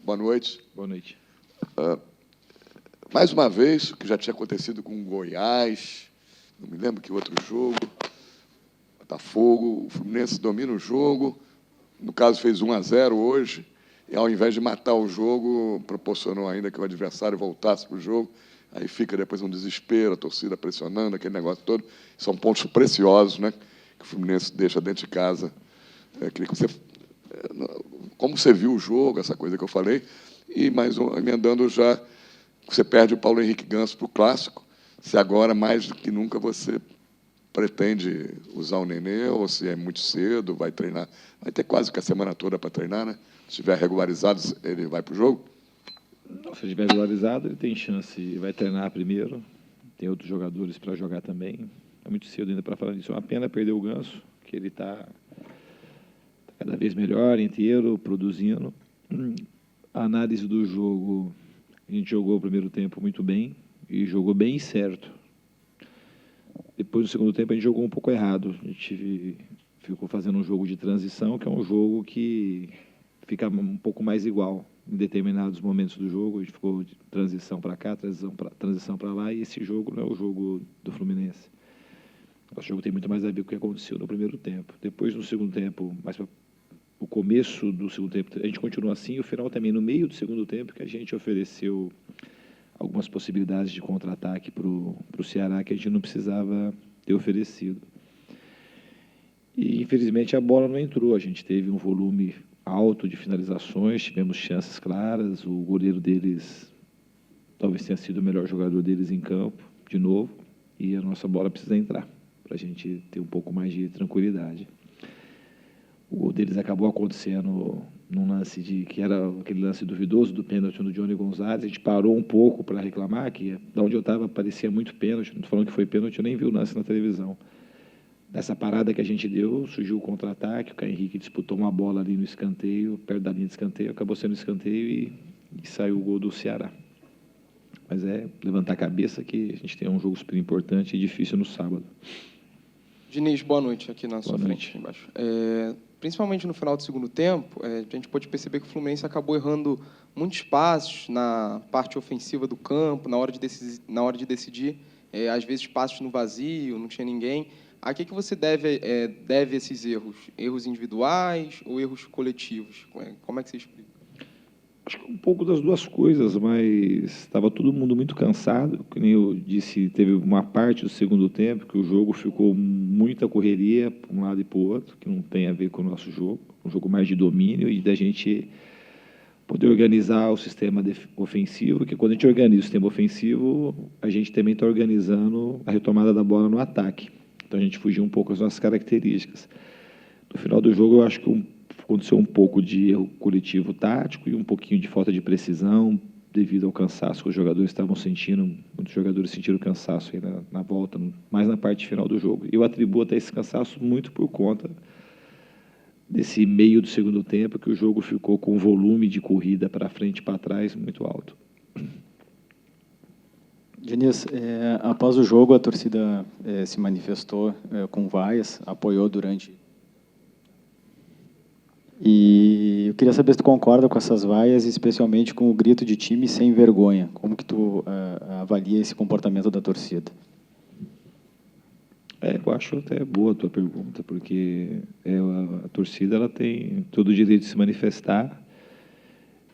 Boa noite. Boa noite. Mais uma vez, o que já tinha acontecido com o Goiás, não me lembro que outro jogo, Botafogo, o Fluminense domina o jogo, no caso fez 1-0 hoje, e ao invés de matar o jogo, proporcionou ainda que o adversário voltasse para o jogo, aí fica depois um desespero, a torcida pressionando, aquele negócio todo. São pontos preciosos, né, que o Fluminense deixa dentro de casa. Queria que você... Como você viu o jogo, essa coisa que eu falei, e mais emendando já, você perde o Paulo Henrique Ganso para o Clássico, se agora, mais do que nunca, você pretende usar o Nenê, ou se é muito cedo, vai treinar, vai ter quase que a semana toda para treinar, né? Se estiver regularizado, ele vai para o jogo? Se estiver regularizado, ele tem chance, vai treinar primeiro, tem outros jogadores para jogar também, é muito cedo ainda para falar disso. É uma pena perder o Ganso, que ele está cada vez melhor, inteiro, produzindo. A análise do jogo, a gente jogou o primeiro tempo muito bem, e jogou bem e certo. Depois, no segundo tempo, a gente jogou um pouco errado. A gente ficou fazendo um jogo de transição, que é um jogo que fica um pouco mais igual em determinados momentos do jogo. A gente ficou de transição para cá, transição para lá, e esse jogo não é o jogo do Fluminense. Nosso jogo tem muito mais a ver com o que aconteceu no primeiro tempo. Depois, no segundo tempo, mais para o começo do segundo tempo, a gente continua assim, o final também, no meio do segundo tempo, que a gente ofereceu algumas possibilidades de contra-ataque para o Ceará que a gente não precisava ter oferecido. E, infelizmente, a bola não entrou. A gente teve um volume alto de finalizações, tivemos chances claras, o goleiro deles talvez tenha sido o melhor jogador deles em campo, de novo, e a nossa bola precisa entrar, para a gente ter um pouco mais de tranquilidade. O gol deles acabou acontecendo num lance que era aquele lance duvidoso do pênalti do Johnny Gonzalez. A gente parou um pouco para reclamar, que da onde eu estava parecia muito pênalti. Não estou falando que foi pênalti, eu nem vi o lance na televisão. Nessa parada que a gente deu, surgiu o contra-ataque, o Caio Henrique disputou uma bola ali no escanteio, perto da linha de escanteio, acabou sendo escanteio e saiu o gol do Ceará. Mas é levantar a cabeça que a gente tem um jogo super importante e difícil no sábado. Diniz, boa noite, aqui na sua frente, aqui embaixo. Principalmente no final do segundo tempo, a gente pôde perceber que o Fluminense acabou errando muitos passos na parte ofensiva do campo, na hora de decidir, às vezes passos no vazio, não tinha ninguém. A que você deve esses erros? Erros individuais ou erros coletivos? Como é que você explica? Acho que um pouco das duas coisas, mas estava todo mundo muito cansado. Que nem eu disse, teve uma parte do segundo tempo que o jogo ficou muita correria para um lado e para o outro, que não tem a ver com o nosso jogo, um jogo mais de domínio e da gente poder organizar o sistema ofensivo, que quando a gente organiza o sistema ofensivo, a gente também está organizando a retomada da bola no ataque. Então a gente fugiu um pouco das nossas características. No final do jogo, eu acho que aconteceu um pouco de erro coletivo tático e um pouquinho de falta de precisão devido ao cansaço que os jogadores estavam sentindo. Muitos jogadores sentiram cansaço aí na volta, mais na parte final do jogo. Eu atribuo até esse cansaço muito por conta desse meio do segundo tempo, que o jogo ficou com um volume de corrida para frente e para trás muito alto. Diniz, após o jogo, a torcida se manifestou com vaias, apoiou durante... E eu queria saber se tu concorda com essas vaias, especialmente com o grito de time sem vergonha. Como que tu avalia esse comportamento da torcida? Eu acho até boa a tua pergunta, porque a torcida ela tem todo o direito de se manifestar,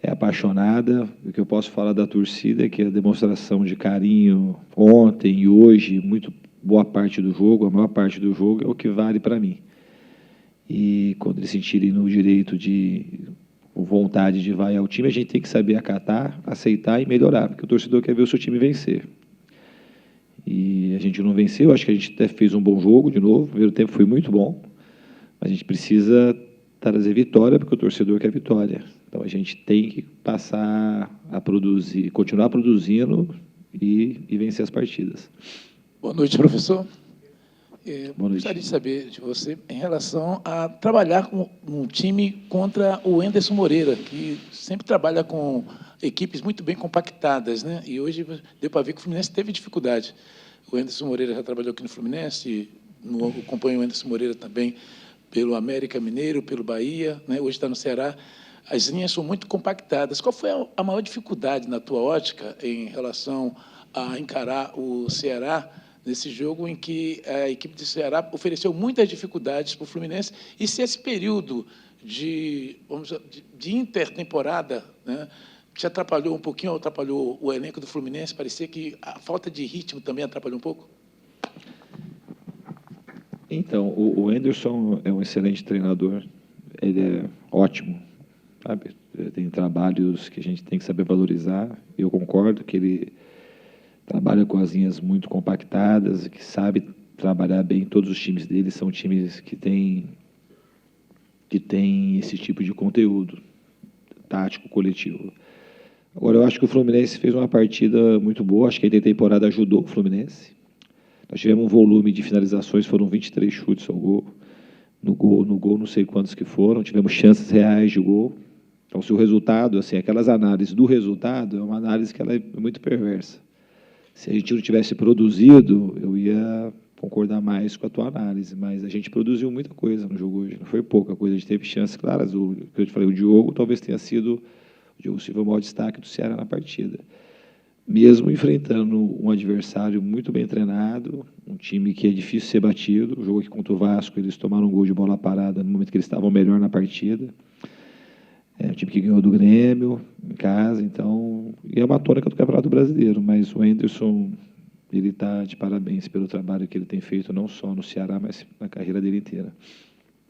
é apaixonada. O que eu posso falar da torcida é que a demonstração de carinho ontem e hoje, muito boa parte do jogo, a maior parte do jogo, é o que vale para mim. E quando eles sentirem no direito de vontade de vaiar o time, a gente tem que saber acatar, aceitar e melhorar, porque o torcedor quer ver o seu time vencer. E a gente não venceu, acho que a gente até fez um bom jogo de novo, o primeiro tempo foi muito bom, mas a gente precisa trazer vitória, porque o torcedor quer vitória. Então a gente tem que passar a produzir, continuar produzindo e vencer as partidas. Boa noite, professor. Boa noite. Gostaria de saber de você em relação a trabalhar com um time contra o Anderson Moreira, que sempre trabalha com equipes muito bem compactadas, né? E hoje deu para ver que o Fluminense teve dificuldade. O Anderson Moreira já trabalhou aqui no Fluminense, acompanha o Anderson Moreira também pelo América Mineiro, pelo Bahia, né? Hoje está no Ceará. as linhas são muito compactadas. Qual foi a maior dificuldade, na tua ótica, em relação a encarar o Ceará nesse jogo em que a equipe do Ceará ofereceu muitas dificuldades para o Fluminense, e se esse período de intertemporada, né, te atrapalhou um pouquinho, ou atrapalhou o elenco do Fluminense? Parecia que a falta de ritmo também atrapalhou um pouco? Então, o Anderson é um excelente treinador, ele é ótimo, sabe? Tem trabalhos que a gente tem que saber valorizar. Eu concordo que ele trabalha com as linhas muito compactadas, que sabe trabalhar bem. Todos os times dele são times que têm esse tipo de conteúdo tático coletivo. Agora, eu acho que o Fluminense fez uma partida muito boa. Acho que a intertemporada ajudou o Fluminense. Nós tivemos um volume de finalizações, foram 23 chutes ao gol. No gol, não sei quantos que foram. Tivemos chances reais de gol. Então, se o resultado, assim, aquelas análises do resultado, é uma análise que ela é muito perversa. Se a gente não tivesse produzido, eu ia concordar mais com a tua análise, mas a gente produziu muita coisa no jogo hoje, não foi pouca coisa, a gente teve chances claras. O que eu te falei, o Diogo talvez tenha sido o Diogo Silva o maior destaque do Ceará na partida. Mesmo enfrentando um adversário muito bem treinado, um time que é difícil ser batido. O jogo aqui contra o Vasco, eles tomaram um gol de bola parada no momento que eles estavam melhor na partida. É um time que ganhou do Grêmio, em casa, então... E é uma tônica do Campeonato Brasileiro, mas o Anderson, ele está de parabéns pelo trabalho que ele tem feito, não só no Ceará, mas na carreira dele inteira.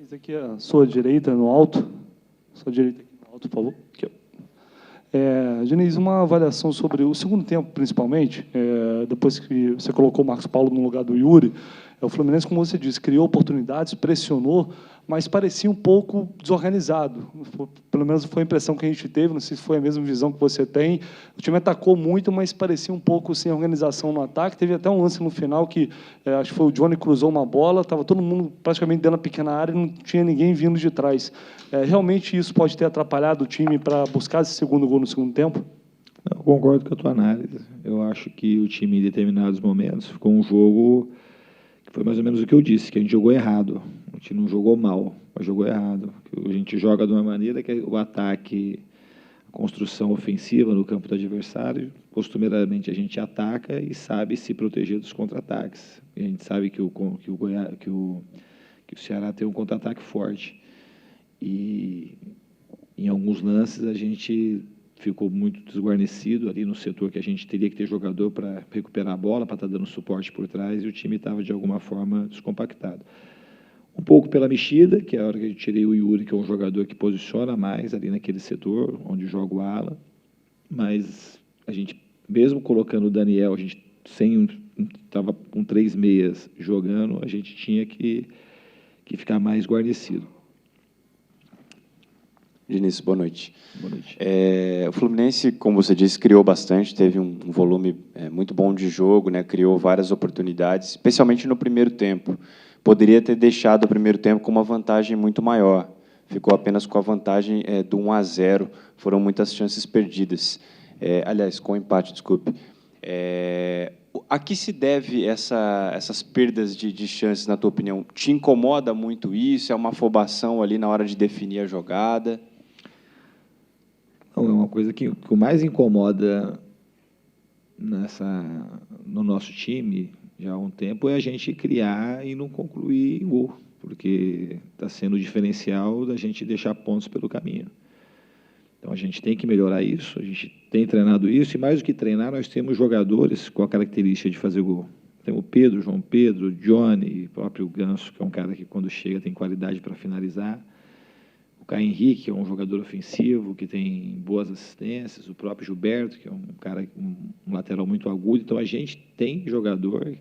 Isso aqui é a sua direita, no alto. Sua direita aqui no alto, por favor. Aqui, ó. Diniz, uma avaliação sobre o segundo tempo, principalmente, depois que você colocou o Marcos Paulo no lugar do Yuri, o Fluminense, como você disse, criou oportunidades, pressionou, mas parecia um pouco desorganizado. Pelo menos foi a impressão que a gente teve, não sei se foi a mesma visão que você tem. O time atacou muito, mas parecia um pouco sem organização no ataque. Teve até um lance no final que, acho que foi o Johnny cruzou uma bola, estava todo mundo praticamente dentro da pequena área e não tinha ninguém vindo de trás. Realmente isso pode ter atrapalhado o time para buscar esse segundo gol no segundo tempo? Eu concordo com a tua análise. Eu acho que o time, em determinados momentos, ficou um jogo que foi mais ou menos o que eu disse, que a gente jogou errado. A gente não jogou mal, mas jogou errado. A gente joga de uma maneira que o ataque, a construção ofensiva no campo do adversário, costumeiramente a gente ataca e sabe se proteger dos contra-ataques. E a gente sabe que o Ceará tem um contra-ataque forte. E em alguns lances a gente ficou muito desguarnecido ali no setor que a gente teria que ter jogador para recuperar a bola, para estar dando suporte por trás, e o time estava, de alguma forma, descompactado. Um pouco pela mexida, que é a hora que a gente tirei o Yuri, que é um jogador que posiciona mais ali naquele setor, onde joga o ala, mas a gente, mesmo colocando o Daniel, a gente estava com 3 meias jogando, a gente tinha que ficar mais guarnecido. Diniz, boa noite. Boa noite. O Fluminense, como você disse, criou bastante, teve um volume muito bom de jogo, né? Criou várias oportunidades, especialmente no primeiro tempo. Poderia ter deixado o primeiro tempo com uma vantagem muito maior. Ficou apenas com a vantagem do 1-0. Foram muitas chances perdidas. Aliás, com empate, desculpe. A que se deve essas perdas de chances, na tua opinião? Te incomoda muito isso? É uma afobação ali na hora de definir a jogada? Não, é uma coisa que o mais incomoda no nosso time já há um tempo é a gente criar e não concluir em gol, porque está sendo o diferencial da gente deixar pontos pelo caminho. Então, a gente tem que melhorar isso, a gente tem treinado isso, e mais do que treinar, nós temos jogadores com a característica de fazer gol. Temos o Pedro, João Pedro, Johnny, o próprio Ganso, que é um cara que, quando chega, tem qualidade para finalizar. O Caio Henrique, que é um jogador ofensivo, que tem boas assistências. O próprio Gilberto, que é um cara, um lateral muito agudo. Então, a gente tem jogador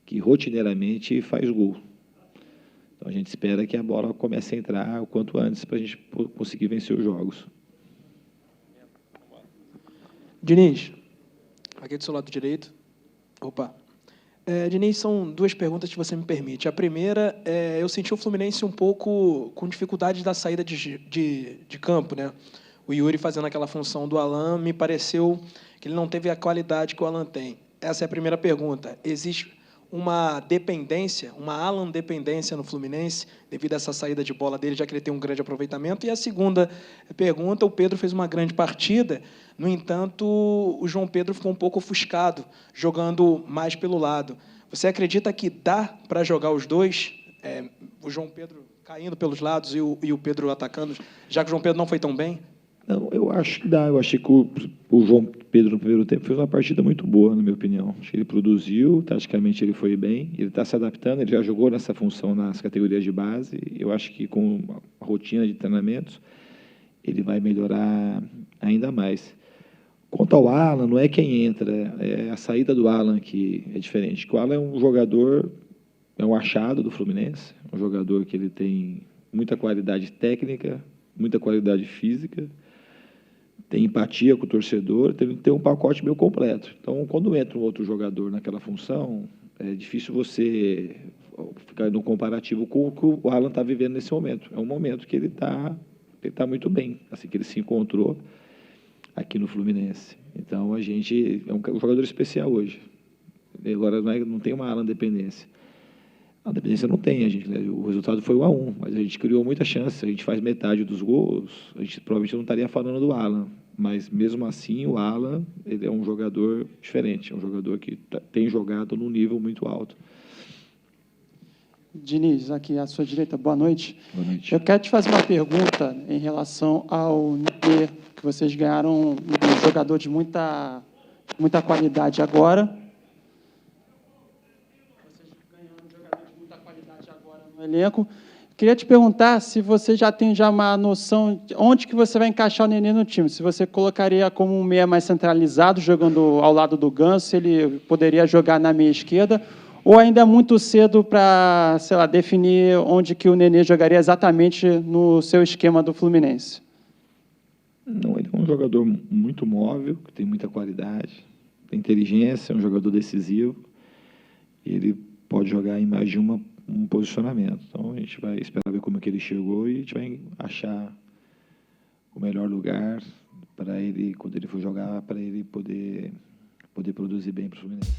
que, rotineiramente, faz gol. Então, a gente espera que a bola comece a entrar o quanto antes para a gente conseguir vencer os jogos. Diniz, aqui do seu lado direito. Opa. Diniz, são 2 perguntas, se você me permite. A primeira, eu senti o Fluminense um pouco com dificuldade da saída de campo, né? O Yuri fazendo aquela função do Alan, me pareceu que ele não teve a qualidade que o Alan tem. Essa é a primeira pergunta. Existe uma dependência, uma Alan dependência no Fluminense, devido a essa saída de bola dele, já que ele tem um grande aproveitamento? E a segunda pergunta, o Pedro fez uma grande partida, no entanto, o João Pedro ficou um pouco ofuscado, jogando mais pelo lado. Você acredita que dá para jogar os dois, o João Pedro caindo pelos lados e o Pedro atacando, já que o João Pedro não foi tão bem? Não, eu acho que dá. Eu achei que o João Pedro, no primeiro tempo, fez uma partida muito boa, na minha opinião. Acho que ele produziu, taticamente ele foi bem, ele está se adaptando, ele já jogou nessa função nas categorias de base. Eu acho que com a rotina de treinamentos, ele vai melhorar ainda mais. Quanto ao Alan, não é quem entra, é a saída do Alan que é diferente. O Alan é um jogador, é um achado do Fluminense, um jogador que ele tem muita qualidade técnica, muita qualidade física, tem empatia com o torcedor, tem um pacote meio completo. Então, quando entra um outro jogador naquela função, é difícil você ficar no comparativo com o que o Alan está vivendo nesse momento. É um momento que ele tá muito bem, assim que ele se encontrou aqui no Fluminense. Então, a gente é um jogador especial hoje. Agora, não tem uma Alan dependência. A dependência não tem, o resultado foi 1-1, mas a gente criou muita chance, a gente faz metade dos gols, a gente provavelmente não estaria falando do Alan, mas mesmo assim o Alan, ele é um jogador diferente, é um jogador que tem jogado num nível muito alto. Diniz, aqui à sua direita, boa noite. Boa noite. Eu quero te fazer uma pergunta em relação ao Nenê, que vocês ganharam um jogador de muita qualidade agora. No elenco. Queria te perguntar se você já tem uma noção de onde que você vai encaixar o Nenê no time. Se você colocaria como um meia mais centralizado, jogando ao lado do Ganso, se ele poderia jogar na meia esquerda, ou ainda é muito cedo para, sei lá, definir onde que o Nenê jogaria exatamente no seu esquema do Fluminense? Não, ele é um jogador muito móvel, que tem muita qualidade, tem inteligência, é um jogador decisivo, e ele pode jogar em mais de um posicionamento. Então, a gente vai esperar ver como é que ele chegou e a gente vai achar o melhor lugar para ele, quando ele for jogar, para ele poder produzir bem para o Fluminense.